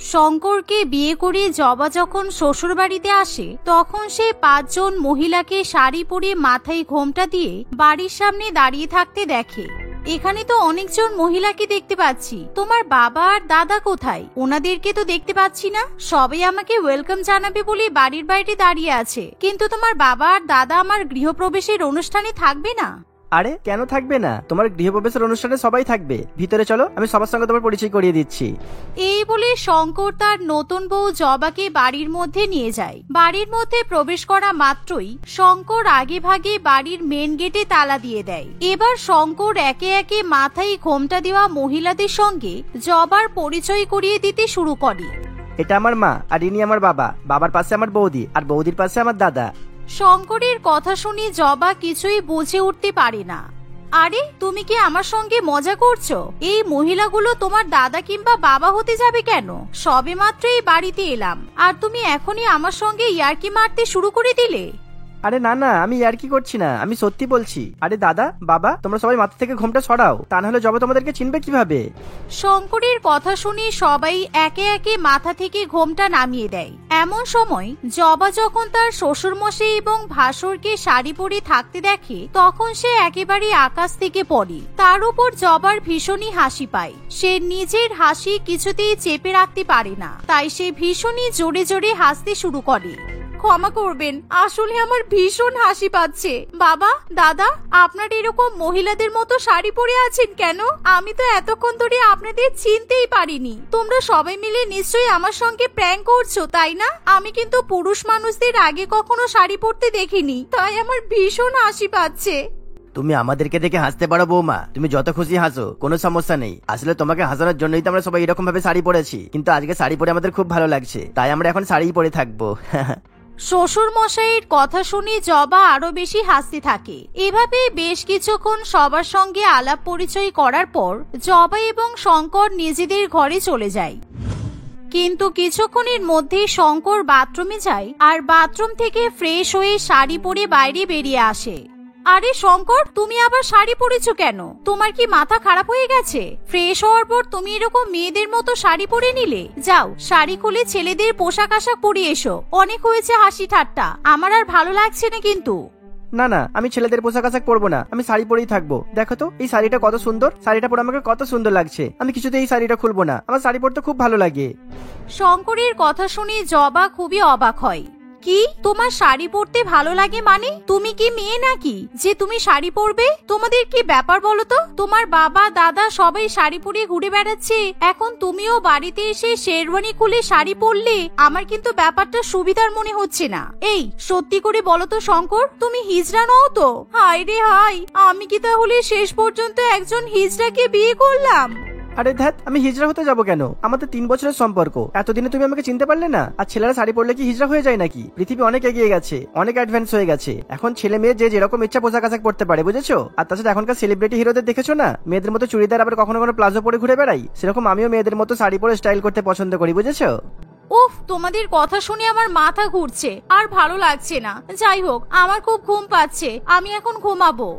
শঙ্করকে বিয়ে করে জবা যখন শ্বশুর বাড়িতে আসে তখন সে 5 জন মহিলাকে শাড়ি পরে মাথায় ঘোমটা দিয়ে বাড়ির সামনে দাঁড়িয়ে থাকতে দেখে। এখানে তো অনেকজন মহিলাকে দেখতে পাচ্ছি, তোমার বাবা আর দাদা কোথায়? ওনাদেরকে তো দেখতে পাচ্ছি না। সবাই আমাকে ওয়েলকাম জানাবে বলে বাড়ির বাইরে দাঁড়িয়ে আছে, কিন্তু তোমার বাবা আর দাদা আমার গৃহপ্রবেশের অনুষ্ঠানে থাকবে না? আরে কেন থাকবে না? তোমার গৃহপ্রবেশের অনুষ্ঠানে সবাই থাকবে। ভিতরে চলো, আমি সবার সঙ্গে তোমার পরিচয় করিয়ে দিচ্ছি। এই বলে শঙ্কর তার নতুন বউ জবাকে বাড়ির মধ্যে নিয়ে যায়। বাড়ির মধ্যে প্রবেশ করা মাত্রই শঙ্কর আগে ভাগে বাড়ির মেন গেটে তালা দিয়ে দেয়। এবার শঙ্কর একে একে মাথায় ঘোমটা দেওয়া মহিলাদের সঙ্গে জবার পরিচয় করিয়ে দিতে শুরু করে। এটা আমার মা, আর ইনি আমার বাবা। বাবার পাশে আমার বৌদি, আর বৌদির পাশে আমার দাদা। শঙ্করের কথা শুনে জবা কিছুই বুঝে উঠতে পারে না। আরে তুমি কি আমার সঙ্গে মজা করছো? এই মহিলাগুলো তোমার দাদা কিংবা বাবা হতে যাবে কেন? সবে মাত্র এই বাড়িতে এলাম আর তুমি এখনই আমার সঙ্গে ইয়ার্কি মারতে শুরু করে দিলে। আরে না না, আমি আর কি করছি না, আমি সত্যি বলছি। আরে দাদা, বাবা, তোমরা সবাই মাথা থেকে ঘোমটা সরাও, তা না হলে জবা তোমাদেরকে চিনবে কিভাবে? শঙ্করের কথা শুনে সবাই একে একে মাথা থেকে ঘোমটা নামিয়ে দেয়। এমন সময় জবা যখন তার শ্বশুরমশাই এবং ভাসুরকে শাড়ি পরে থাকতে দেখে তখন সে একেবারে আকাশ থেকে পড়ে। তার উপর জবার ভীষণই হাসি পায়। সে নিজের হাসি কিছুতেই চেপে রাখতে পারে না, তাই সে ভীষণই জোরে জোরে হাসতে শুরু করে। ক্ষমা করবেন, আসলে আমার ভীষণ হাসি পাচ্ছে। বাবা, দাদা, আপনারা এরকম মহিলাদের মতো শাড়ি পরে আছেন কেন? আমি তো এতক্ষণ ধরে আপনাদের চিনতেই পারিনি। তোমরা সবাই মিলে নিশ্চয়ই আমার সঙ্গে প্র্যাঙ্ক করছো, তাই না? আমি কিন্তু পুরুষ মানুষদের আগে কখনো শাড়ি পরতে দেখিনি, তাই আমার ভীষণ হাসি পাচ্ছে। তুমি আমাদেরকে দেখে হাসতে পারো বৌমা, তুমি যত খুশি হাসো, কোনো সমস্যা নেই। আসলে তোমাকে হাসানোর জন্যই তো আমরা সবাই এরকম ভাবে শাড়ি পরেছি, কিন্তু আজকে শাড়ি পরে আমাদের খুব ভালো লাগছে, তাই আমরা এখন শাড়ি পরে থাকবো। শ্বশুর মশাইয়ের কথা শুনে জবা আরো বেশি হাসতে থাকে। এভাবে বেশ কিছুক্ষণ সবার সঙ্গে আলাপ পরিচয় করার পর জবা এবং শঙ্কর নিজেদের ঘরে চলে যায়। কিন্তু কিছুক্ষণের মধ্যেই শঙ্কর বাথরুমে যায় আর বাথরুম থেকে ফ্রেশ হয়ে শাড়ি পরে বাইরে বেরিয়ে আসে। আরে শঙ্কর, তুমি আবার শাড়ি পরেছো কেন? তোমার কি মাথা খারাপ হয়ে গেছে? ফ্রেশ হওয়ার পর তুমি এরকম মেয়েদের মতো শাড়ি পরে নিলে? যাও, শাড়ি খুলে ছেলেদের পোশাক আশাক পরে এসো। অনেক হয়েছে হাসি ঠাট্টা, আমার আর ভালো লাগছে না। কিন্তু না না, আমি ছেলেদের পোশাক আশাক পরবো না, আমি শাড়ি পরেই থাকবো। দেখো তো এই শাড়িটা কত সুন্দর, শাড়িটা পরে আমাকে কত সুন্দর লাগছে। আমি কিছুতেই এই শাড়িটা খুলবো না, আমার শাড়ি পরতে খুব ভালো লাগে। শঙ্করের কথা শুনে জবা খুবই অবাক হয়। কি, তোমার শাড়ি পরতে ভালো লাগে মানে? তুমি কি মেয়ে নাকি যে তুমি শাড়ি পরবে? তোমাদের কি ব্যাপার বলো তো? তোমার বাবা দাদা সবাই শাড়ি পরে ঘুরে বেড়াচ্ছে, এখন তুমিও বাড়িতে এসে শেরওয়ানি খুলে শাড়ি পরলে? আমার কিন্তু ব্যাপারটা সুবিধার মনে হচ্ছে না। এই সত্যি করে বলো তো শঙ্কর, তুমি হিজড়া নও তো? হায় রে হায়, আমি কি তাহলে শেষ পর্যন্ত একজন হিজড়াকে বিয়ে করলাম? আরে ধ্যাত, আমি হিজড়া হতে যাবো কেন? আমাদের 3 বছরের সম্পর্ক, এতদিনে তুমি আমাকে চিনতে পারলে না? আর ছেলেরা শাড়ি পরলে কি হিজড়া হয়ে যায় নাকি? পৃথিবী অনেক এগিয়ে গেছে, অনেক অ্যাডভান্স হয়ে গেছে। এখন ছেলে মেয়ে যে যেরকম ইচ্ছা পোশাক আশাক পড়তে পারে, বুঝেছো? আর তাছাড়া এখনকার সেলিব্রিটি হিরোদের দেখেছো না, মেয়েদের মতো চুড়িদার আবার কখনো কোনো প্লাজো পরে ঘুরে বেড়াই, সেরকম আমিও মেয়েদের মতো শাড়ি পরে স্টাইল করতে পছন্দ করি, বুঝেছো? উফ, তোমাদের কথা শুনে আমার মাথা ঘুরছে আর ভালো লাগছে না। যাই হোক, আমার খুব ঘুম পাচ্ছে, আমি এখন ঘুমাবো।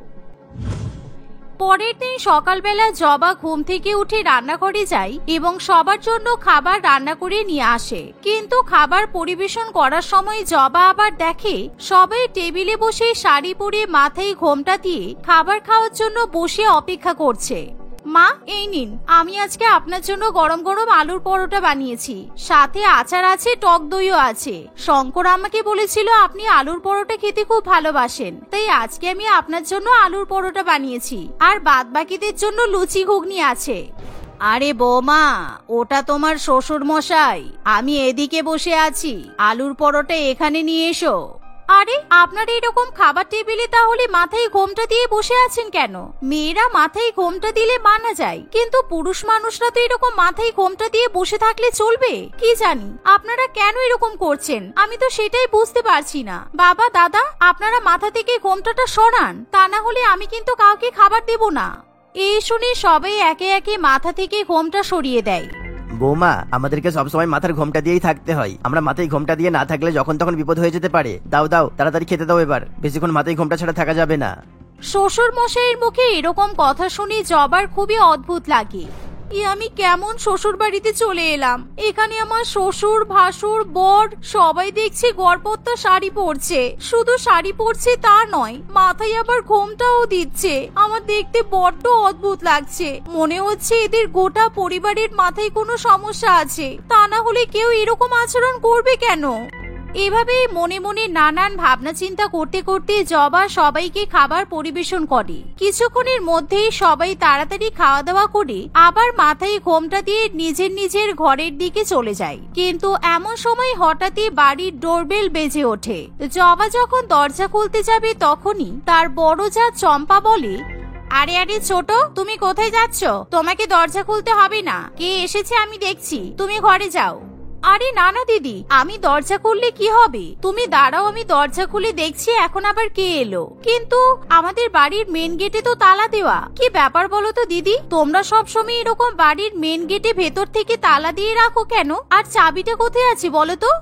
পরের দিন সকালবেলা জবা ঘুম থেকে উঠে রান্নাঘরে যায় এবং সবার জন্য খাবার রান্না করে নিয়ে আসে। কিন্তু খাবার পরিবেশন করার সময় জবা আবার দেখে সবাই টেবিলে বসে শাড়ি পরে মাথায় ঘোমটা দিয়ে খাবার খাওয়ার জন্য বসে অপেক্ষা করছে। মা, এই নিন, আমি আজকে আপনার জন্য গরম গরম আলুর পরোটা বানিয়েছি, সাথে আচার আছে, টক দইও আছে। শঙ্কর আমাকে বলেছিল আপনি আলুর পরোটা খেতে খুব ভালোবাসেন, তাই আজকে আমি আপনার জন্য আলুর পরোটা বানিয়েছি, আর বাদ বাকিদের জন্য লুচি ঘুগনি আছে। আরে বৌমা, ওটা তোমার শ্বশুর মশাই, আমি এদিকে বসে আছি, আলুর পরোটা এখানে নিয়ে এসো। আরে আপনারা এরকম খাবার টেবিলে তাহলে মাথায় ঘোমটা দিয়ে বসে আছেন কেন? মেয়েরা মাথায় ঘোমটা দিলে মানা যায়, কিন্তু পুরুষ মানুষরা তো এরকম মাথায় ঘোমটা দিয়ে বসে থাকলে চলবে? কি জানি আপনারা কেন এরকম করছেন, আমি তো সেটাই বুঝতে পারছি না। বাবা, দাদা, আপনারা মাথা থেকে ঘোমটাটা সরান, তা না হলে আমি কিন্তু কাউকে খাবার দেব না। এই শুনে সবাই একে একে মাথা থেকে ঘোমটা সরিয়ে দেয়। বৌমা, আমাদেরকে সবসময় মাথার ঘোমটা দিয়েই থাকতে হয়, আমরা মাথায় ঘোমটা দিয়ে না থাকলে যখন তখন বিপদ হয়ে যেতে পারে। দাও দাও, তাড়াতাড়ি খেতে দাও, এবার বেশিক্ষণ মাথায় ঘোমটা ছাড়া থাকা যাবে না। শ্বশুর মশাইয়ের মুখে এরকম কথা শুনে জবার খুবই অদ্ভুত লাগে। আমি কেমন শ্বশুর বাড়িতে চলে এলাম। এখানে আমার শ্বশুর ভাসুর বর সবাই দেখছি গড়পত্তা শাড়ি পরছে। শুধু শাড়ি পরছে তা নয়, মাথায় আবার ঘোমটাও দিচ্ছে। আমার দেখতে বড্ড অদ্ভুত লাগছে। মনে হচ্ছে এদের গোটা পরিবারের মাথায় কোনো সমস্যা আছে, তা না হলে কেউ এরকম আচরণ করবে কেন? এভাবেই মনে মনে নানান ভাবনা চিন্তা করতে করতে জবা সবাইকে খাবার পরিবেশন করে। কিছুক্ষণের মধ্যেই সবাই তাড়াতাড়ি খাওয়া দাওয়া করে আবার মাথায় ঘোমটা দিয়ে নিজের নিজের ঘরের দিকে চলে যায়। কিন্তু এমন সময় হঠাৎই বাড়ির ডোরবেল বেজে ওঠে। জবা যখন দরজা খুলতে যাবে তখনই তার বড় যা চম্পা বলে, আরে আরে ছোট, তুমি কোথায় যাচ্ছ? তোমাকে দরজা খুলতে হবে না, কে এসেছে আমি দেখছি, তুমি ঘরে যাও। আরে না না দিদি, আমি দরজা খুললে কি হবে? তুমি দাঁড়াও, আমি দরজা খুলে দেখছি এখন আবার কে এলো। কিন্তু আমাদের বাড়ির মেন গেটে তো তালা দেওয়া, কি ব্যাপার বলো তো দিদি? তোমরা সবসময় এরকম বাড়ির মেন গেটে ভেতর থেকে তালা দিয়ে রাখো কেন? আর চাবিটা কোথায় আছে বলো তো?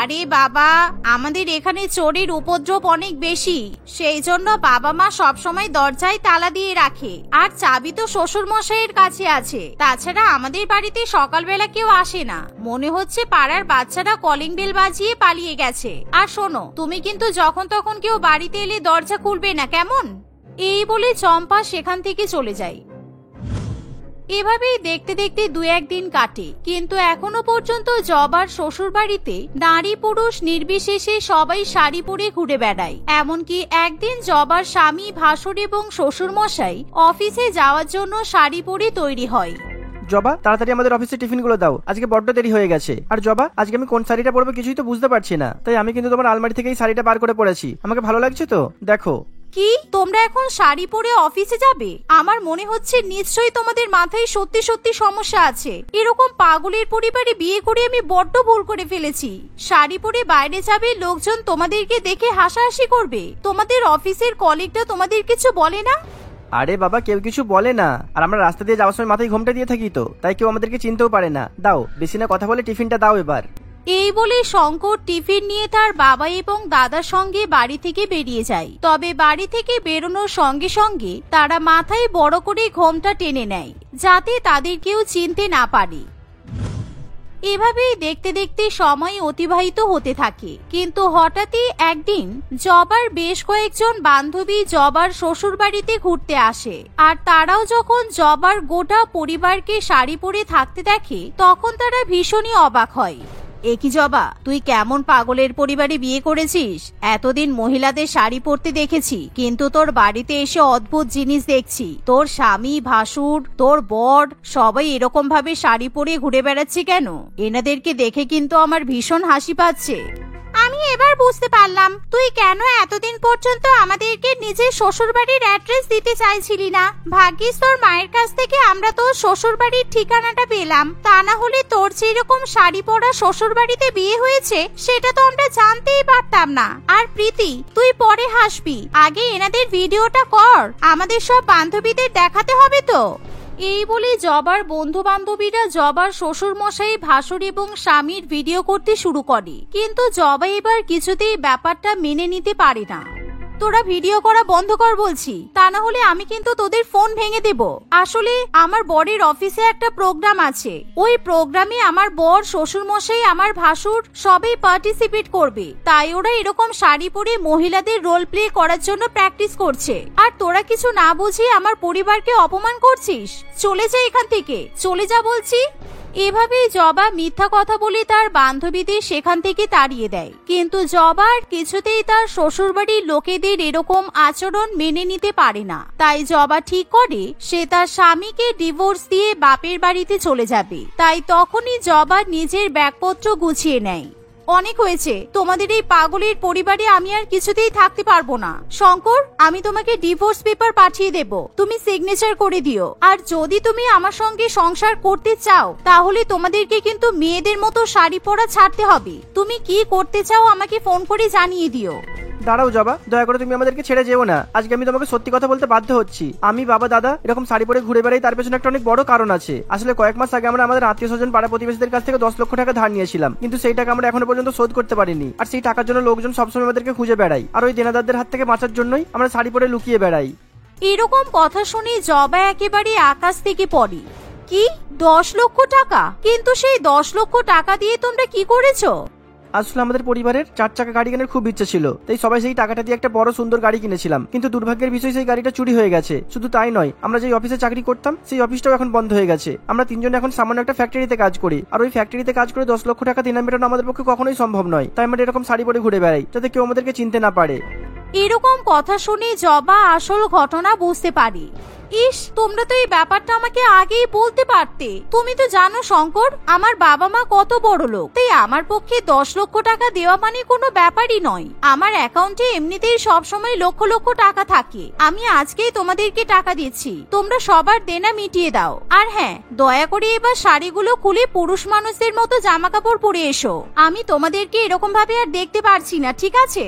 আরে বাবা, আমাদের এখানে চোরের উপদ্রব অনেক বেশি, সেই জন্য বাবা মা সবসময় দরজায় তালা দিয়ে রাখে। আর চাবি তো শ্বশুর মশাইয়ের কাছে আছে। তাছাড়া আমাদের বাড়িতে সকালবেলা কেউ আসে না, মনে হচ্ছে পাড়ার বাচ্চারা কলিং বেল বাজিয়ে পালিয়ে গেছে। আর শোনো, তুমি কিন্তু যখন তখন কেউ বাড়িতে এলে দরজা খুলবে না, কেমন? এই বলে চম্পা সেখান থেকে চলে যায়। এভাবেই দেখতে দেখতে দু একদিন কাটে, কিন্তু এখনো পর্যন্ত জবার শ্বশুর বাড়িতে নারী পুরুষ নির্বিশেষে সবাই শাড়ি পরে ঘুরে বেড়ায়। এমনকি একদিন জবার স্বামী ভাসুর এবং শ্বশুর মশাই অফিসে যাওয়ার জন্য শাড়ি পরে তৈরি হয়। জবা, তাড়াতাড়ি আমাদের অফিসে টিফিন গুলো দাও, আজকে বড্ড দেরি হয়ে গেছে। আর জবা, আজকে আমি কোন শাড়িটা পরবো কিছুই তো বুঝতে পারছি না, তাই আমি কিন্তু তোমার আলমারি থেকে এই শাড়িটা বার করে পরেছি। আমাকে ভালো লাগছে তো, দেখো। কি, তোমরা এখন শাড়ি পরে অফিসে যাবে? আমার মনে হচ্ছে নিশ্চয়ই তোমাদের মাথায় সত্যি সত্যি সমস্যা আছে। এরকম পাগলের পরিবারে বিয়ে করে আমি বড্ড ভুল করে ফেলেছি। শাড়ি পরে বাইরে যাবে, লোকজন তোমাদেরকে দেখে হাসাহাসি করবে। তোমাদের অফিসের কলিগরা তোমাদের কিছু বলে না? আরে বাবা, কেউ কিছু বলে না। আর আমরা রাস্তা দিয়ে যাওয়ার সময় মাথায় ঘোমটা দিয়ে থাকি তো, তাই কেউ আমাদেরকে চিনতেও পারে না। দাও, বেশি না কথা বলে টিফিনটা দাও এবার। এই বলে শঙ্কর টিফিন নিয়ে তার বাবা এবং দাদার সঙ্গে বাড়ি থেকে বেরিয়ে যায়। তবে বাড়ি থেকে বেরোনোর সঙ্গে সঙ্গে তারা মাথায় বড় করে ঘোমটা টেনে নেয়, যাতে তাদের কেউ চিনতে না পারে। এভাবেই দেখতে দেখতে সময় অতিবাহিত হতে থাকে। কিন্তু হঠাৎই একদিন জবার বেশ কয়েকজন বান্ধবী জবার শ্বশুর বাড়িতে ঘুরতে আসে। আর তারাও যখন জবার গোটা পরিবারকে শাড়ি পরে থাকতে দেখে, তখন তারা ভীষণই অবাক হয়। এ কি জবা, তুই কেমন পাগলের পরিবারে বিয়ে করেছিস? এতদিন মহিলাদের শাড়ি পরতে দেখেছি, কিন্তু তোর বাড়িতে এসে অদ্ভুত জিনিস দেখছি। তোর স্বামী ভাসুর, তোর বর সবাই এরকম ভাবে শাড়ি পরে ঘুরে বেড়াচ্ছে কেন? এনাদেরকে দেখে কিন্তু আমার ভীষণ হাসি পাচ্ছে। আমি এবার বুঝতে পারলাম তুই কেন এতদিন পর্যন্ত আমাদেরকে নিজের শ্বশুর বাড়ির অ্যাড্রেস দিতে চাইছিলি না। ভাগ্যিস তোর মায়ের কাছ থেকে আমরা তোর শ্বশুর বাড়ির ঠিকানাটা পেলাম, তা না হলে তোর যেরকম শাড়ি পরা শ্বশুর বাড়িতে বিয়ে হয়েছে সেটা তো আমরা জানতেই পারতাম না। আর প্রীতি, তুই পরে হাসবি, আগে এনাদের ভিডিওটা কর, আমাদের সব বান্ধবীদের দেখাতে হবে তো। এই বলে জবার বন্ধু বান্ধবীরা জবার শ্বশুর মশাই ভাসুর এবং স্বামীর ভিডিও করতে শুরু করে। কিন্তু জবা এবার কিছুতেই ব্যাপারটা মেনে নিতে পারে না। তোরা ভিডিও করা বন্ধ কর বলছি, তা না হলে আমি কিন্তু তোদের ফোন ভেঙে দেব। আসলে আমার বরের অফিসে একটা প্রোগ্রাম আছে, ওই প্রোগ্রামে আমার বর, শ্বশুর মশাই, আমার ভাসুর সবাই পার্টিসিপেট করবে, তাই ওরা এরকম শাড়ি পরে মহিলাদের রোল প্লে করার জন্য প্র্যাকটিস করছে। আর তোরা কিছু না বুঝিয়ে আমার পরিবারকে অপমান করছিস। চলে যা এখান থেকে, চলে যা বলছি। এভাবেই জবা মিথ্যা কথা বলে তার বান্ধবীদের সেখান থেকে তাড়িয়ে দেয়। কিন্তু জবা আর কিছুতেই তার শ্বশুরবাড়ির লোকেদের এরকম আচরণ মেনে নিতে পারে না। তাই জবা ঠিক করে সে তার স্বামীকে ডিভোর্স দিয়ে বাপের বাড়িতে চলে যাবে। তাই তখনই জবা নিজের ব্যাগপত্র গুছিয়ে নেয়। অনেক হয়েছে, তোমাদের এই পাগলের পরিবারে আমি আর কিছুতেই থাকতে পারবো না। শঙ্কর, আমি তোমাকে ডিভোর্স পেপার পাঠিয়ে দেব, তুমি সিগনেচার করে দিও। আর যদি তুমি আমার সঙ্গে সংসার করতে চাও, তাহলে তোমাদেরকে কিন্তু মেয়েদের মতো শাড়ি পরা ছাড়তে হবে। তুমি কি করতে চাও আমাকে ফোন করে জানিয়ে দিও। দাঁড়াও জবা, দয়া করে তুমি আমাদেরকে ছেড়ে যেও না। আজকে আমি তোমাকে সত্যি কথা বলতে বাধ্য হচ্ছি। আমি, বাবা, দাদা এরকম শাড়ি পরে ঘুরে বেড়াই, তার পেছনে একটা অনেক বড় কারণ আছে। আসলে কয়েক মাস আগে আমরা আমাদের আত্মীয় স্বজন, পাড়া প্রতিবেশীদের কাছ থেকে 10 লক্ষ টাকা ধার নিয়েছিলাম, কিন্তু সেই টাকা আমরা এখনো পর্যন্ত শোধ করতে পারিনি। আর সেই টাকার জন্য লোকজন সবসময় আমাদেরকে খুঁজে বেড়াই, আর ওই দেনাদারদের হাত থেকে বাঁচার জন্যই আমরা শাড়ি পরে লুকিয়ে বেড়াই। এরকম কথা শুনে জবা একেবারে আকাশ থেকে পড়ে। কি 10 লক্ষ টাকা? কিন্তু সেই 10 লক্ষ টাকা দিয়ে তোমরা কি করেছো? আসলে আমাদের পরিবারের 4 চাকা গাড়ি কেনার খুব ইচ্ছে ছিল, তাই সবাই সেই টাকাটা দিয়ে একটা বড় সুন্দর গাড়ি কিনেছিলাম। কিন্তু দুর্ভাগ্যের বিষয় সেই গাড়িটা চুরি হয়ে গেছে। শুধু তাই নয়, আমরা যে অফিসে চাকরি করতাম সেই অফিসটাও এখন বন্ধ হয়ে গেছে। আমরা তিনজন এখন সামান্য একটা ফ্যাক্টরিতে কাজ করি, আর ওই ফ্যাক্টরিতে কাজ করে 10 লক্ষ টাকা দিন মেটানো আমাদের পক্ষে কখনোই সম্ভব নয়। তাই আমরা এরকম শাড়ি পরে ঘুরে বেড়াই যাতে কেউ আমাদেরকে চিনতে না পারে। এরকম কথা শুনে জবা আসল ঘটনা বুঝতে পারি। ইস, তোমরা তো এই ব্যাপারটা আমাকে আগেই বলতে পারতে। তুমি তো জানো শঙ্কর, আমার বাবা মা কত বড় লোক, তাই আমার পক্ষে 10 লক্ষ টাকা দেওয়া মানে কোনো ব্যাপারই নয়। আমার অ্যাকাউন্টে এমনিতেই সবসময় লক্ষ লক্ষ টাকা থাকে। আমি আজকেই তোমাদেরকে টাকা দিচ্ছি, তোমরা সবার দেনা মিটিয়ে দাও। আর হ্যাঁ, দয়া করে এবার শাড়িগুলো খুলে পুরুষ মানুষদের মতো জামা কাপড় পরে এসো। আমি তোমাদেরকে এরকম ভাবে আর দেখতে পারছি না, ঠিক আছে?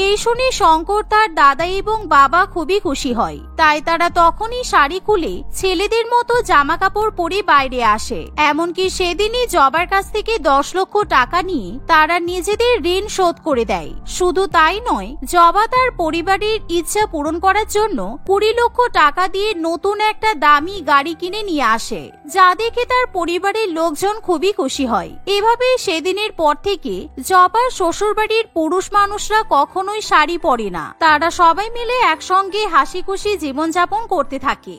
এই শুনে শঙ্কর, তার দাদা এবং বাবা খুবই খুশি হয়। তাই তারা তখনই শাড়ি খুলে ছেলেদের মতো জামা কাপড় পরে বাইরে আসে। এমনকি সেদিনই জবার কাছ থেকে 10 লক্ষ টাকা নিয়ে তারা নিজেদের ঋণ শোধ করে দেয়। শুধু তাই নয়, জবা তার পরিবারের ইচ্ছা পূরণ করার জন্য 20 লক্ষ টাকা দিয়ে নতুন একটা দামি গাড়ি কিনে নিয়ে আসে, যা দেখে তার পরিবারের লোকজন খুবই খুশি হয়। এভাবে সেদিনের পর থেকে জবার শ্বশুরবাড়ির পুরুষ মানুষরা কখনোই শাড়ি পরে না। তারা সবাই মিলে একসঙ্গে হাসি খুশি জীবনযাপন করতে থাকে।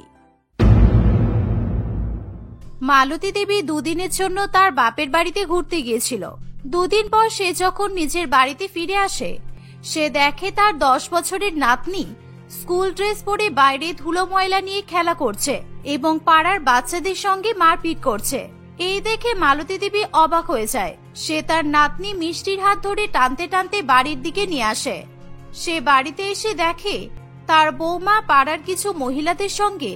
মালতী দেবী দুদিনের জন্য তার বাপের বাড়িতে ঘুরতে গিয়েছিল। দুদিন পর সে যখন নিজের বাড়িতে ফিরে আসে, সে দেখে তার 10 বছরের নাতনি স্কুল ড্রেস পরে বাইরে ধুলো ময়লা নিয়ে খেলা করছে এবং পাড়ার বাচ্চাদের সঙ্গে মারপিট করছে। এই দেখে মালতী দেবী অবাক হয়ে যায়। সে তার নাতনি মিষ্টির হাত ধরে টানতে টানতে বাড়ির দিকে নিয়ে আসে। সে বাড়িতে এসে দেখে তার বৌমা পাড়ার কিছু মহিলাদের সঙ্গে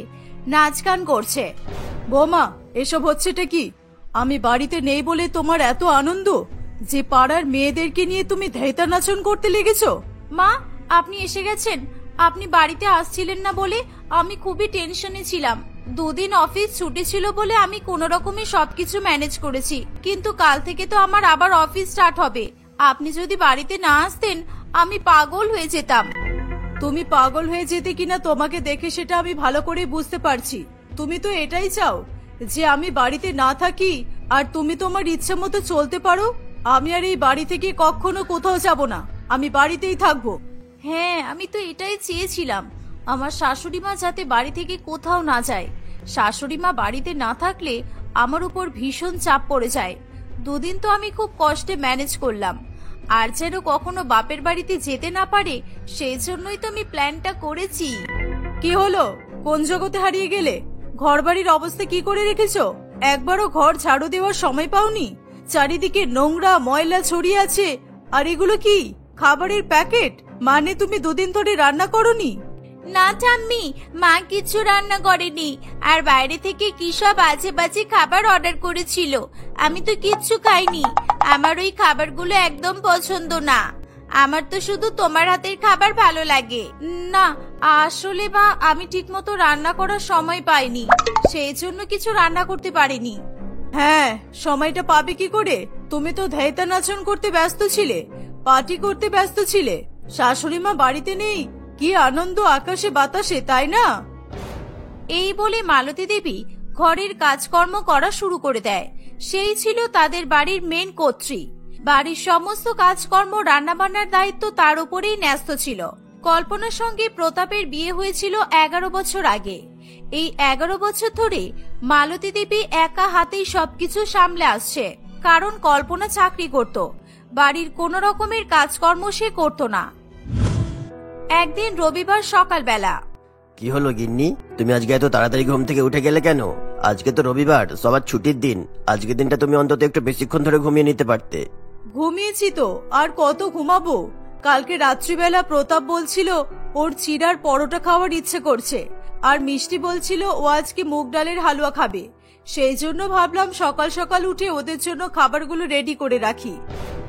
নাচ গান করছে। বৌমা, এসব হচ্ছেটা কি? আমি বাড়িতে নেই বলে তোমার এত আনন্দ যে পাড়ার মেয়েদেরকে নিয়ে তুমি ধ্যাইতা নাচন করতে লেগেছো? মা, আপনি এসে গেছেন। আপনি বাড়িতে আসছিলেন না বলে আমি খুবই টেনশনে ছিলাম। দুদিন অফিস ছুটি ছিল বলে আমি কোনো রকমে সবকিছু ম্যানেজ করেছি, কিন্তু কাল থেকে তো আমার আবার অফিস স্টার্ট হবে। আপনি যদি বাড়িতে না আসতেন আমি পাগল হয়ে যেতাম। তুমি পাগল হয়ে যেতে কিনা তোমাকে দেখে সেটা আমি ভালো করে বুঝতে পারছি। তুমি তো এটাই চাও যে আমি বাড়িতে না থাকি আর তুমি তোমার ইচ্ছা মতো চলতে পারো। আমি আর এই বাড়ি থেকে কখনো কোথাও যাব না, আমি বাড়িতেই থাকবো। হ্যাঁ, আমি তো এটাই চেয়েছিলাম, আমার শাশুড়ি মা যাতে বাড়ি থেকে কোথাও না যায়। শাশুড়ি মা বাড়িতে না থাকলে আমার উপর ভীষণ চাপ পড়ে যায়। দুদিন তো আমি খুব কষ্টে ম্যানেজ করলাম, আর যেন কখনো বাপের বাড়িতে যেতে না পারে সেই জন্যই তো আমি প্ল্যানটা করেছি। কি হলো? কোন জগতে হারিয়ে গেলে? ঘর বাড়ির অবস্থা কি করে রেখেছো? একবারও ঘর ঝাড়ু দেওয়ার সময় পাওনি? চারিদিকে নোংরা ময়লা ছড়িয়ে আছে। আর এগুলো কি? খাবারের প্যাকেট? মানে তুমি দুদিন ধরে রান্না করোনি? না ঠাম্মি, মা কিছু রান্না করেনি, আর বাইরে থেকে কি সব বাজে বাজে খাবার অর্ডার করেছিল। আমি তো কিচ্ছু খাইনি। আমার ওই খাবারগুলো একদম পছন্দ না। আমার তো শুধু তোমার হাতের খাবার ভালো লাগে। না, আসলে মা আমি ঠিকমতো রান্না করার সময় পাইনি, সেই জন্য কিছু রান্না করতে পারিনি। হ্যাঁ, সময়টা পাবে কি করে? তুমি তো ধ্যাইতা নাচন করতে ব্যস্ত ছিলে, পার্টি করতে ব্যস্ত ছিলে। শাশুড়ি মা বাড়িতে নেই, কি আনন্দ আকাশে বাতাসে, তাই না? এই বলে মালতী দেবী ঘরের কাজকর্ম করা শুরু করে দেয়। সেই ছিল তাদের বাড়ির মেন কর্ত্রী। বাড়ির সমস্ত কাজকর্ম রান্নাবান্নার দায়িত্ব তার উপরেই ন্যস্ত ছিল। কল্পনার সঙ্গে প্রতাপের বিয়ে হয়েছিল 11 বছর আগে। এই 11 বছর ধরে মালতী দেবী একা হাতেই সবকিছু সামলে আসছে, কারণ কল্পনা চাকরি করত, বাড়ির কোনো রকমের কাজকর্ম সে করত না। একদিন রবিবার সকালবেলা। কি হলো গিন্নি, তুমি আজকে এত তাড়াতাড়ি ঘুম থেকে উঠে গেলে কেন? আজকে তো রবিবার, সবার ছুটির দিন। আজকে দিনটা তুমি অন্তত একটু বেশিক্ষণ ধরে ঘুমিয়ে নিতে পারতে। ঘুমিয়েছি তো, আর কত ঘুমাবো? কালকে রাত্রিবেলা প্রতাপ বলছিল ওর চিড়ার পরোটা খাওয়ার ইচ্ছে করছে, আর মিষ্টি বলছিল ও আজকে মুগ ডালের হালুয়া খাবে। সেই জন্য ভাবলাম সকাল সকাল উঠে ওদের জন্য খাবারগুলো রেডি করে রাখি।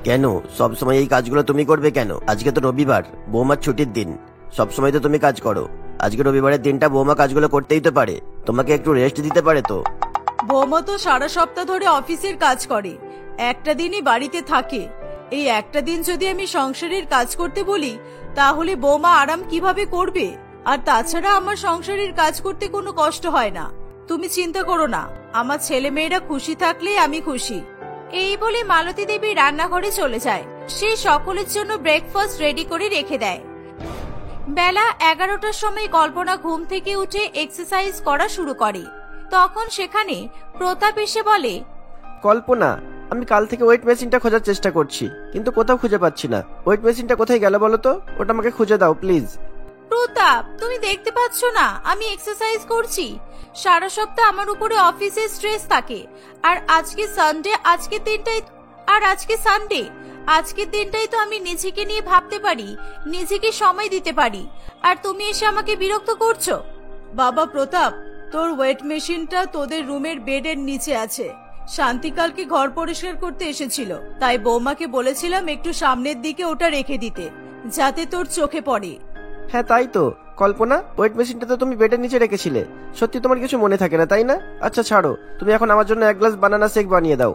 কেন সবসময় এই কাজগুলো তুমি করবে কেন? আজকে তো রবিবার, বৌমার ছুটির দিন। সবসময় তো তুমি কাজ করো, আজকে রবিবারের দিনটা বৌমা কাজগুলো করতেই তো পারে, তোমাকে একটু রেস্ট দিতে পারে তো। বৌমা তো সারা সপ্তাহ ধরে অফিসের কাজ করে, একটা দিনই বাড়িতে থাকে। এই একটা দিন যদি আমি সংসারের কাজ করতে বলি তাহলে বৌমা আরাম কিভাবে করবে? আর তাছাড়া আমার সংসারের কাজ করতে কোনো কষ্ট হয় না। তুমি চিন্তা করো না, আমার ছেলে মেয়েরা খুশি থাকলেই আমি খুশি। এই বলে মালতী দেবী রান্নাঘরে চলে যায়। সে সকলের জন্য ব্রেকফাস্ট রেডি করে রেখে দেয়। বেলা 11টার সময় কল্পনা ঘুম থেকে উঠে এক্সারসাইজ করা শুরু করে। তখন সেখানে প্রতাপ এসে বলে, কল্পনা, আমি কাল থেকে ওয়েট মেশিনটা খোঁজার চেষ্টা করছি, কিন্তু কোথাও খুঁজে পাচ্ছি না। ওয়েট মেশিনটা কোথায় গেল বলো তো? ওটা আমাকে খুঁজে দাও প্লিজ। প্রতাপ, তুমি দেখতে পাচ্ছ না আমি এক্সারসাইজ করছি? সারা সপ্তাহ আমার উপরে অফিসে স্ট্রেস থাকে, আর আজকে সানডে, আজকের দিনটাই তো আমি নিজেকে নিয়ে ভাবতে পারি, নিজেকে সময় দিতে পারি, আর তুমি এসে আমাকে বিরক্ত করছো। বাবা প্রতাপ, তোর ওয়েট মেশিনটা তোদের রুমের বেডের নিচে আছে। শান্তিকালকে ঘর পরিষ্কার করতে এসেছিল, তাই বৌমাকে বলেছিলাম একটু সামনের দিকে ওটা রেখে দিতে, যাতে তোর চোখে পড়ে। হ্যাঁ তাই তো কল্পনা, ওয়েট মেশিনটা তো তুমি বেডের নিচে রেখেছিলে। সত্যি তোমার কিছু মনে থাকে না, তাই না? আচ্ছা ছাড়ো, তুমি এখন আমার জন্য 1 গ্লাস বানানা শেক বানিয়ে দাও।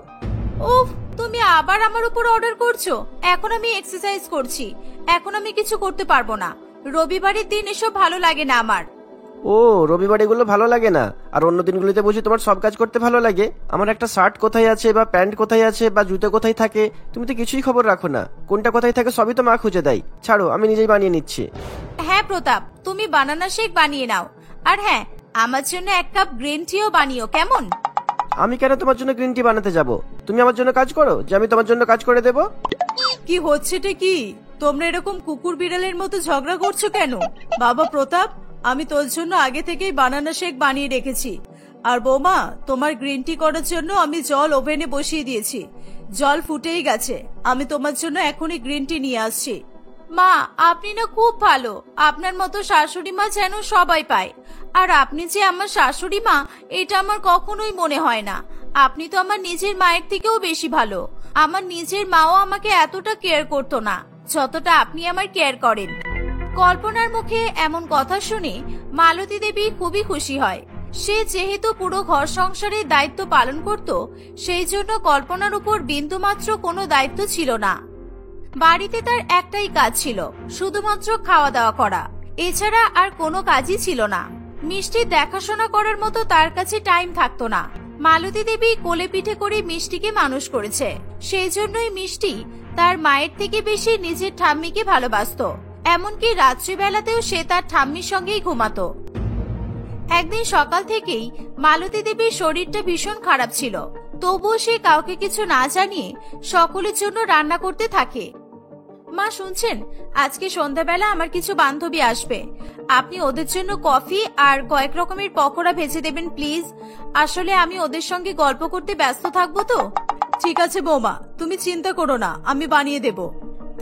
উফ, তুমি আবার আমার উপর অর্ডার করছো? এখন আমি এক্সারসাইজ করছি, এখন আমি কিছু করতে পারবো না। রবিবারের দিন এসব ভালো লাগে না আমার। ও, রবিবার এগুলো ভালো লাগে না, আর অন্য দিনগুলিতে বুঝি তোমার সব কাজ করতে ভালো লাগে? আমার একটা শার্ট কোথায় আছে, বা প্যান্ট কোথায় আছে, বা জুতো কোথায় থাকে, তুমি তো কিছুই খবর রাখো না। কোনটা কোথায় থাকে সবই তো মা খুঁজে দেয়। ছাড়ো, আমি নিজেই বানিয়ে নিচ্ছি। হ্যাঁ প্রতাপ, তুমি বানানা শেক বানিয়ে নাও, আর হ্যাঁ, আমার জন্য 1 কাপ গ্রিন টিও বানিও, কেমন? আমি কেন তোমার জন্য গ্রিন টি বানাতে যাব? তুমি আমার জন্য কাজ করো, যে আমি তোমার জন্য কাজ করে দেব। কি হচ্ছেটা কি? তোমরা এরকম কুকুর বিড়ালের মতো ঝগড়া করছো কেন? বাবা প্রতাপ, আমি তোর জন্য আগে থেকেই বানানা শেক বানিয়ে রেখেছি। আর বৌমা, তোমার গ্রিন টি করার জন্য আমি জল ওভেনে বসিয়ে দিয়েছি। জল ফুটেই গেছে, আমি তোমার জন্য এখনই গ্রিন টি নিয়ে আসছি। মা, আপনি না খুব ভালো। আপনার মতো শাশুড়ি মা যেন সবাই পায়, আর আপনি যে আমার শাশুড়ি মা এটা আমার কখনোই মনে হয় না। আপনি তো আমার নিজের মায়ের থেকেও বেশি ভালো। আমার নিজের মাও আমাকে এতটা কেয়ার করতো না যতটা আপনি আমার কেয়ার করেন। কল্পনার মুখে এমন কথা শুনে মালতী দেবী খুবই খুশি হয়। সে যেহেতু পুরো ঘর সংসারের দায়িত্ব পালন করত, সেই জন্য কল্পনার উপর বিন্দুমাত্র কোনো দায়িত্ব ছিল না। বাড়িতে তার একটাই কাজ ছিল, শুধুমাত্র খাওয়া দাওয়া করা। এছাড়া আর কোনো কাজই ছিল না। মিষ্টির দেখাশোনা করার মতো তার কাছে টাইম থাকতো না। মালতী দেবী কোলে পিঠে করে মিষ্টিকে মানুষ করেছে, সেই জন্যই মিষ্টি তার মায়ের থেকে বেশি নিজের ঠাম্মিকে ভালোবাসতো। এমনকি রাত্রিবেলাতেও সে তার ঠাম্মির সঙ্গেই ঘুমাতো। একদিন সকাল থেকেই মালতী দেবীর শরীরটা ভীষণ খারাপ ছিল, তবুও সে কাউকে কিছু না জানিয়ে সকলের জন্য রান্না করতে থাকে। মা শুনছেন, আজকে সন্ধ্যাবেলা আমার কিছু বান্ধবী আসবে, আপনি ওদের জন্য কফি আর কয়েক রকমের পকোড়া ভেজে দেবেন প্লিজ। আসলে আমি ওদের সঙ্গে গল্প করতে ব্যস্ত থাকবো তো। ঠিক আছে বৌমা, তুমি চিন্তা করো না, আমি বানিয়ে দেব।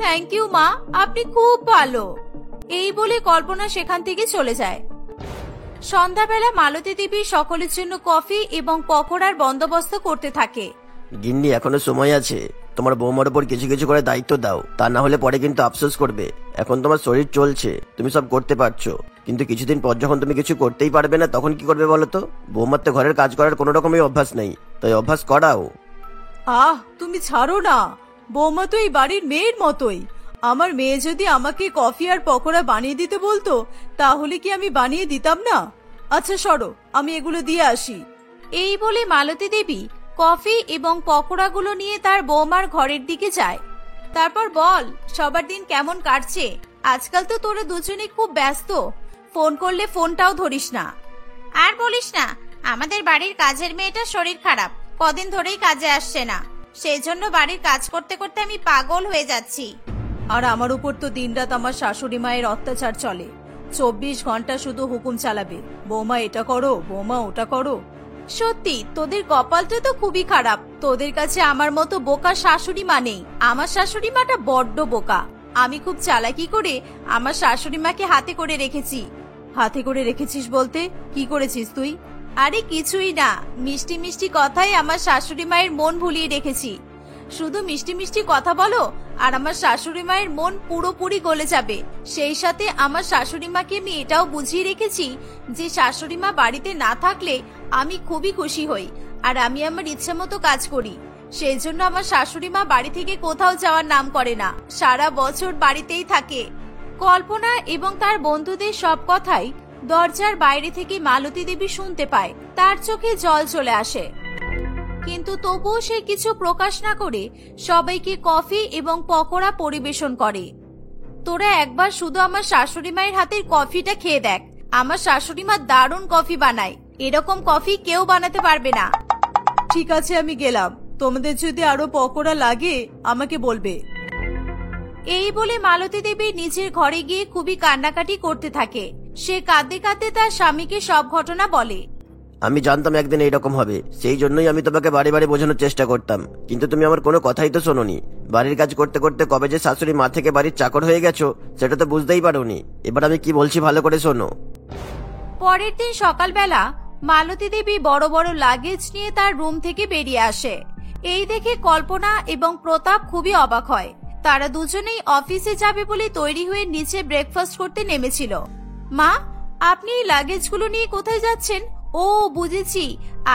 থ্যাংক ইউ মা, আপনি খুব ভালো। এই বলে কল্পনা সেখান থেকে চলে যায়। সন্ধ্যাবেলা মালতী দেবী সকলের জন্য কফি এবং পকোড়ার বন্দোবস্ত করতে থাকে। গিন্নি, এখনো সময় আছে, তোমার বৌমার উপর কিছু কিছু করে দায়িত্ব দাও, তা না হলে পরে কিন্তু আফসোস করবে। এখন তোমার শরীর চলছে, তুমি সব করতে পারছো, কিন্তু কিছুদিন পর যখন তুমি কিছু করতেই পারবে না, তখন কি করবে বলো তো? বৌমার তো ঘরের কাজ করার কোনো রকমই অভ্যাস নেই, তাই অভ্যাস করাও। তুমি ছাড়ো না, বৌমা তো এই বাড়ির মেয়ের মতোই। আমার মেয়ে যদি আমাকে কফি আর পকোড়া বানিয়ে দিতে বলতো, তাহলে কি আমি বানিয়ে দিতাম না? আচ্ছা সরো, আমি এগুলো দিয়ে আসি। এই বলে মালতী দেবী কফি এবং পকোড়াগুলো নিয়ে তার বৌমার ঘরের দিকে যায়। তারপর বল, সবার দিন কেমন কাটছে? আজকাল তো তোরা দুজনে খুব ব্যস্ত, ফোন করলে ফোনটাও ধরিস না। আর বলিস না, আমাদের বাড়ির কাজের মেয়েটার শরীর খারাপ, কদিন ধরেই কাজে আসছে না, সেই জন্য বাড়ির কাজ করতে করতে আমি পাগল হয়ে যাচ্ছি। আর আমার উপর তো দিনরাত আমার শাশুড়ি মায়ের অত্যাচার চলে। 24 ঘন্টা শুধু হুকুম চালাবে, বৌমা এটা করো, বৌমা ওটা করো। সত্যি তোদের কপালটা তো খুবই খারাপ। তোদের কাছে আমার মতো বোকা শাশুড়ি মা নেই। আমার শাশুড়ি মাটা বড্ড বোকা। আমি খুব চালাকি করে আমার শাশুড়ি মাকে হাতে করে রেখেছি। হাতে করে রেখেছিস বলতে কি করেছিস তুই? আরে কিছুই না, মিষ্টি মিষ্টি কথাই আমার শাশুড়ি মায়ের মন ভুলিয়ে রেখেছি। শুধু মিষ্টি মিষ্টি কথা বলো আর আমার শাশুড়ি মায়ের মন পুরোপুরি গলে যাবে। সেই সাথে আমার শাশুড়ি মাকে আমি এটাও বুঝিয়ে রেখেছি যে শাশুড়ি মা বাড়িতে না থাকলে আমি খুবই খুশি হই, আর আমি আমার ইচ্ছে মতো কাজ করি। সেই জন্য আমার শাশুড়ি মা বাড়ি থেকে কোথাও যাওয়ার নাম করে না, সারা বছর বাড়িতেই থাকে। কল্পনা এবং তার বন্ধুদের সব কথাই দরজার বাইরে থেকে মালতী দেবী শুনতে পায়, তার চোখে জল চলে আসে। কিন্তু তবুও সে কিছু প্রকাশ না করে সবাইকে কফি এবং পকোড়া পরিবেশন করে। তোরা একবার শুধু আমার শাশুড়ি মায়ের হাতের কফিটা খেয়ে দেখ। আমার শাশুড়ি মা দারুণ কফি বানায়, এরকম কফি কেউ বানাতে পারবে না। ঠিক আছে, আমি গেলাম। তোমাদের যদি আরো পকোড়া লাগে আমাকে বলবে। এই বলে মালতী দেবী নিজের ঘরে গিয়ে খুবই কান্নাকাটি করতে থাকে। সে কাঁদতে কাঁদতে তার স্বামীকে সব ঘটনা বলে। আমি জানতাম একদিন এইরকম হবে, সেই জন্যই আমি তোমাকে বারে বারে বোঝানোর চেষ্টা করতাম, কিন্তু তুমি আমার কোনো কথাই তো শোনোনি। বাড়ির কাজ করতে করতে কবে যে শাশুড়ি মা থেকে বাড়ির চাকর হয়ে গেছো সেটা তো বুঝতেই পারোনি। এবার আমি কি বলছি ভালো করে শোনো। পরের দিন সকালবেলা মালতী দেবী বড় বড় লাগেজ নিয়ে তার রুম থেকে বেরিয়ে আসে। এই দেখে কল্পনা এবং প্রতাপ খুবই অবাক হয়। তারা দুজনেই অফিসে যাবে বলে তৈরি হয়ে নিচে ব্রেকফাস্ট করতে নেমেছিল। মা, আপনি এই লাগেজগুলো নিয়ে কোথায় যাচ্ছেন? ও বুঝেছি,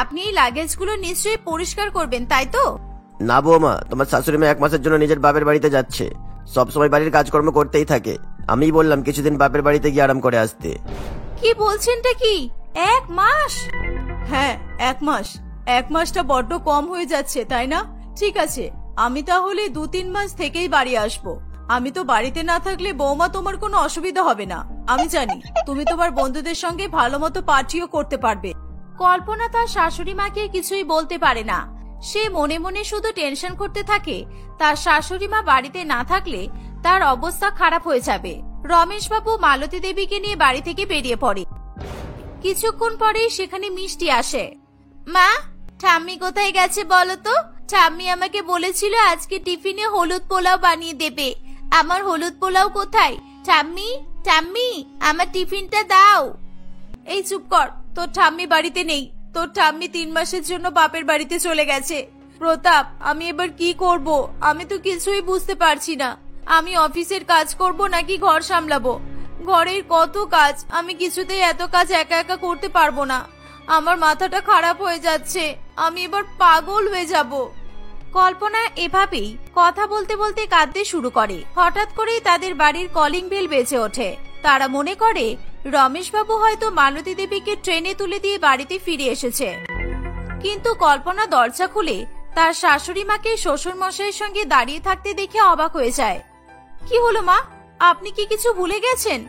আপনি এই লাগেজগুলো নিশ্চয়ই পরিষ্কার করবেন, তাই তো? না বৌমা, তোমার শাশুড়ি মা 1 মাসের জন্য নিজের বাপের বাড়িতে যাচ্ছে। সবসময় বাড়ির কাজকর্ম করতেই থাকে। আমিই বললাম কিছুদিন বাপের বাড়িতে গিয়ে আরাম করে আসতে। কি বলছেনটা কি? 1 মাস? হ্যাঁ, 1 মাস। 1 মাসটা বড্ড কম হয়ে যাচ্ছে, তাই না? ঠিক আছে, আমি তাহলে 2-3 মাস থেকেই বাড়ি আসবো। আমি তো বাড়িতে না থাকলে বৌমা তোমার কোনো অসুবিধা হবে না। আমি জানি তুমি তোমার বন্ধুদের সঙ্গে ভালো মতো পার্টিও করতে পারবে। কল্পনা তার শাশুড়ি মাকে কিছুই বলতে পারে না। সে মনে মনে শুধু টেনশন করতে থাকে তার শাশুড়ি মা বাড়িতে না থাকলে তার অবস্থা খারাপ হয়ে যাবে। রমেশ বাবু মালতী দেবীকে নিয়ে বাড়ি থেকে বেরিয়ে পড়ে। কিছুক্ষণ পরেই সেখানে মিষ্টি আসে। মা, ঠাম্মি কোথায় গেছে বলো তো? ঠাম্মি আমাকে বলেছিল আজকে টিফিনে হলুদ পোলাও বানিয়ে দেবে। আমার হলুদ পোলাও কোথায়? ঠাম্মি, ঠাম্মি, আমার টিফিনটা দাও। এই চুপ কর, তোর ঠাম্মি বাড়িতে নেই। তোর ঠাম্মি 3 মাসের জন্য বাপের বাড়িতে চলে গেছে। প্রতাপ, আমি এবার কি করব? আমি তো কিছুই বুঝতে পারছি না। আমি অফিসের কাজ করব নাকি ঘর সামলাবো? ঘরের কত কাজ, আমি কিছুতেই এত কাজ একা একা করতে পারবো না। আমার মাথাটা খারাপ হয়ে যাচ্ছে, আমি এবার পাগল হয়ে যাব। কল্পনা এভাবেই কথা বলতে বলতে কাঁদতে শুরু করে। হঠাৎ করেই তাদের বাড়ির কলিং বেল বেজে ওঠে। তারা মনে করে রমেশবাবু হয়তো মালতী দেবীকে ট্রেনে তুলে দিয়ে বাড়িতে ফিরে এসেছে। কিন্তু কল্পনা দরজা খুলে তার শাশুড়ি মাকে শ্বশুর মশাইয়ের সঙ্গে দাঁড়িয়ে থাকতে দেখে অবাক হয়ে যায়। কি হলো মা, আপনি কি কিছু ভুলে গেছেন?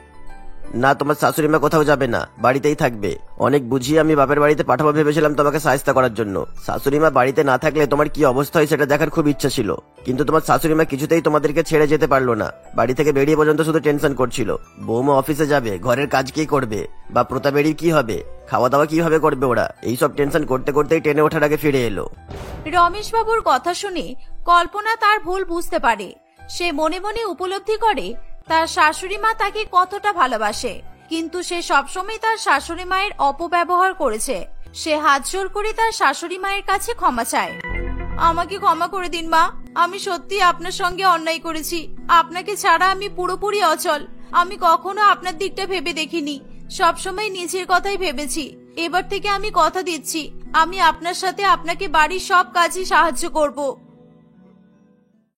না, তোমার শাশুড়ি মা কোথাও যাবে না, বাড়িতেই থাকবে। অনেক বুঝিয়ে আমি বাপের বাড়িতে পাঠাবো ভেবেছিলাম তোমাকে সাহায্য করার জন্য। শাশুড়ি মা বাড়িতে না থাকলে তোমার কি অবস্থা হয় সেটা দেখার খুব ইচ্ছা ছিল, কিন্তু তোমার শাশুড়ি মা কিছুতেই তোমাদেরকে ছেড়ে যেতে পারলো না। বাড়ি থেকে বেরিয়ে পর্যন্ত শুধু টেনশন করছিল। বৌমা অফিসে যাবে, ঘরের কাজ কি করবে, বা প্রতাপেরই কি হবে, খাওয়া দাওয়া কিভাবে করবে ওরা, এইসব টেনশন করতে করতেই ট্রেনে ওঠার আগে ফিরে এলো। রমেশবাবুর কথা শুনে কল্পনা তার ভুল বুঝতে পারে। সে মনে মনে উপলব্ধি করে তার শাশুড়ি মা তাকে কতটা ভালোবাসে, কিন্তু সে সবসময় তার শাশুড়ি মায়ের অপব্যবহার করেছে। সে হাত জোর করে তার শাশুড়ি মায়ের কাছে ক্ষমা চায়। আমাকে ক্ষমা করে দিন মা, আমি সত্যি আপনার সঙ্গে অন্যায় করেছি। আপনাকে ছাড়া আমি পুরোপুরি অচল। আমি কখনো আপনার দিকটা ভেবে দেখিনি, সবসময় নিজের কথাই ভেবেছি। এবার থেকে আমি কথা দিচ্ছি, আমি আপনার সাথে আপনাকে বাড়ির সব কাজে সাহায্য করব।